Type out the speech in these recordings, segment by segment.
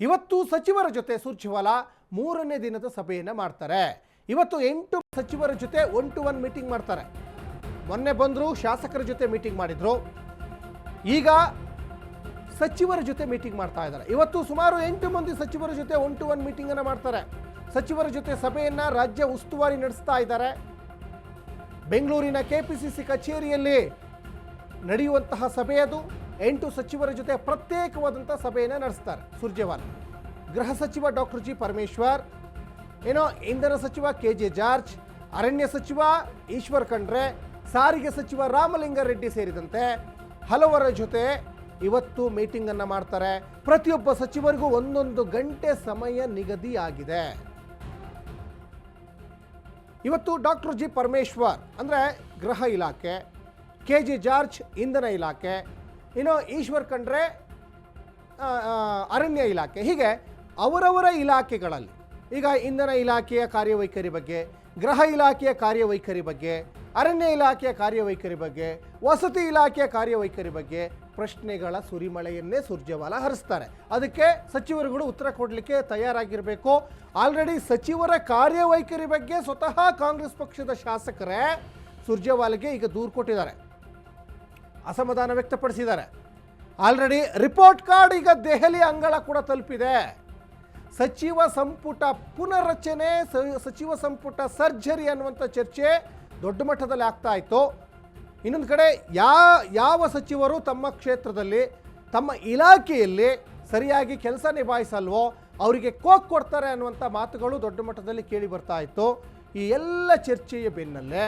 ಇವತ್ತು ಸಚಿವರ ಜೊತೆ ಸುರ್ಜೇವಾಲಾ ಮೂರನೇ ದಿನದ ಸಭೆಯನ್ನು ಮಾಡ್ತಾರೆ. ಇವತ್ತು 8 ಸಚಿವರ ಜೊತೆ 1-to-1 ಮೀಟಿಂಗ್ ಮಾಡ್ತಾರೆ. ಮೊನ್ನೆ ಬಂದರು, ಶಾಸಕರ ಜೊತೆ ಮೀಟಿಂಗ್ ಮಾಡಿದ್ರು. ಈಗ ಸಚಿವರ ಜೊತೆ ಮೀಟಿಂಗ್ ಮಾಡ್ತಾ ಇದ್ದಾರೆ. ಇವತ್ತು ಸುಮಾರು 8 ಮಂದಿ ಸಚಿವರ ಜೊತೆ 1-to-1 ಮೀಟಿಂಗ್ ಅನ್ನು ಮಾಡ್ತಾರೆ. ಸಚಿವರ ಜೊತೆ ಸಭೆಯನ್ನ ರಾಜ್ಯ ಉಸ್ತುವಾರಿ ನಡೆಸ್ತಾ ಇದ್ದಾರೆ. ಬೆಂಗಳೂರಿನ ಕೆಪಿಸಿಸಿ ಕಚೇರಿಯಲ್ಲಿ ನಡೆಯುವಂತಹ ಸಭೆ ಅದು. 8 ಸಚಿವರ ಜೊತೆ ಪ್ರತ್ಯೇಕವಾದಂಥ ಸಭೆಯನ್ನು ನಡೆಸ್ತಾರೆ ಸುರ್ಜೇವಾಲಾ. ಗೃಹ ಸಚಿವ ಡಾಕ್ಟರ್ ಜಿ ಪರಮೇಶ್ವರ್, ಇಂಧನ ಸಚಿವ ಕೆಜೆ ಜಾರ್ಜ್, ಅರಣ್ಯ ಸಚಿವ ಈಶ್ವರ್ ಖಂಡ್ರೆ, ಸಾರಿಗೆ ಸಚಿವ ರಾಮಲಿಂಗಾರೆಡ್ಡಿ ಸೇರಿದಂತೆ ಹಲವರ ಜೊತೆ ಇವತ್ತು ಮೀಟಿಂಗ್ ಅನ್ನು ಮಾಡ್ತಾರೆ. ಪ್ರತಿಯೊಬ್ಬ ಸಚಿವರಿಗೂ 1 ಗಂಟೆ ಸಮಯ ನಿಗದಿಯಾಗಿದೆ. ಇವತ್ತು ಡಾಕ್ಟರ್ ಜಿ ಪರಮೇಶ್ವರ್ ಅಂದರೆ ಗೃಹ ಇಲಾಖೆ, ಕೆಜೆ ಜಾರ್ಜ್ ಇಂಧನ ಇಲಾಖೆ, ಈಶ್ವರ್ ಖಂಡ್ರೆ ಅರಣ್ಯ ಇಲಾಖೆ, ಹೀಗೆ ಅವರವರ ಇಲಾಖೆಗಳಲ್ಲಿ ಈಗ ಇಂಧನ ಇಲಾಖೆಯ ಕಾರ್ಯವೈಖರಿ ಬಗ್ಗೆ, ಗೃಹ ಇಲಾಖೆಯ ಕಾರ್ಯವೈಖರಿ ಬಗ್ಗೆ, ಅರಣ್ಯ ಇಲಾಖೆಯ ಕಾರ್ಯವೈಖರಿ ಬಗ್ಗೆ, ವಸತಿ ಇಲಾಖೆಯ ಕಾರ್ಯವೈಖರಿ ಬಗ್ಗೆ ಪ್ರಶ್ನೆಗಳ ಸುರಿಮಳೆಯನ್ನೇ ಸುರ್ಜೇವಾಲಾ ಹರಿಸ್ತಾರೆ. ಅದಕ್ಕೆ ಸಚಿವರುಗಳು ಉತ್ತರ ಕೊಡಲಿಕ್ಕೆ ತಯಾರಾಗಿರಬೇಕು. ಆಲ್ರೆಡಿ ಸಚಿವರ ಕಾರ್ಯವೈಖರಿ ಬಗ್ಗೆ ಸ್ವತಃ ಕಾಂಗ್ರೆಸ್ ಪಕ್ಷದ ಶಾಸಕರೇ ಸುರ್ಜೇವಾಲಾಗೆ ಈಗ ದೂರು ಕೊಟ್ಟಿದ್ದಾರೆ, ಅಸಮಾಧಾನ ವ್ಯಕ್ತಪಡಿಸಿದ್ದಾರೆ. ಆಲ್ರೆಡಿ ರಿಪೋರ್ಟ್ ಕಾರ್ಡ್ ಈಗ ದೆಹಲಿ ಅಂಗಳ ಕೂಡ ತಲುಪಿದೆ. ಸಚಿವ ಸಂಪುಟ ಪುನರ್ರಚನೆ, ಸಚಿವ ಸಂಪುಟ ಸರ್ಜರಿ ಅನ್ನುವಂಥ ಚರ್ಚೆ ದೊಡ್ಡ ಮಟ್ಟದಲ್ಲಿ ಆಗ್ತಾ ಇತ್ತು. ಇನ್ನೊಂದು ಕಡೆ ಯಾವ ಸಚಿವರು ತಮ್ಮ ಕ್ಷೇತ್ರದಲ್ಲಿ ತಮ್ಮ ಇಲಾಖೆಯಲ್ಲಿ ಸರಿಯಾಗಿ ಕೆಲಸ ನಿಭಾಯಿಸಲ್ವೋ ಅವರಿಗೆ ಕೋಕ್ ಕೊಡ್ತಾರೆ ಅನ್ನುವಂಥ ಮಾತುಗಳು ದೊಡ್ಡ ಮಟ್ಟದಲ್ಲಿ ಕೇಳಿ ಬರ್ತಾ ಇತ್ತು. ಈ ಎಲ್ಲ ಚರ್ಚೆಯ ಬೆನ್ನಲ್ಲೇ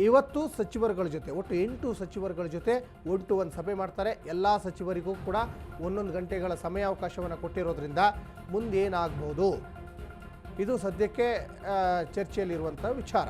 ಇವತ್ತು ಸಚಿವರುಗಳ ಜೊತೆ ಒಟ್ಟು 8 ಸಚಿವರುಗಳ ಜೊತೆ 1-to-1 ಸಭೆ ಮಾಡ್ತಾರೆ. ಎಲ್ಲ ಸಚಿವರಿಗೂ ಕೂಡ 1 ಗಂಟೆಗಳ ಸಮಯಾವಕಾಶವನ್ನು ಕೊಟ್ಟಿರೋದ್ರಿಂದ ಮುಂದೇನಾಗ್ಬೋದು ಇದು ಸದ್ಯಕ್ಕೆ ಚರ್ಚೆಯಲ್ಲಿರುವಂಥ ವಿಚಾರ.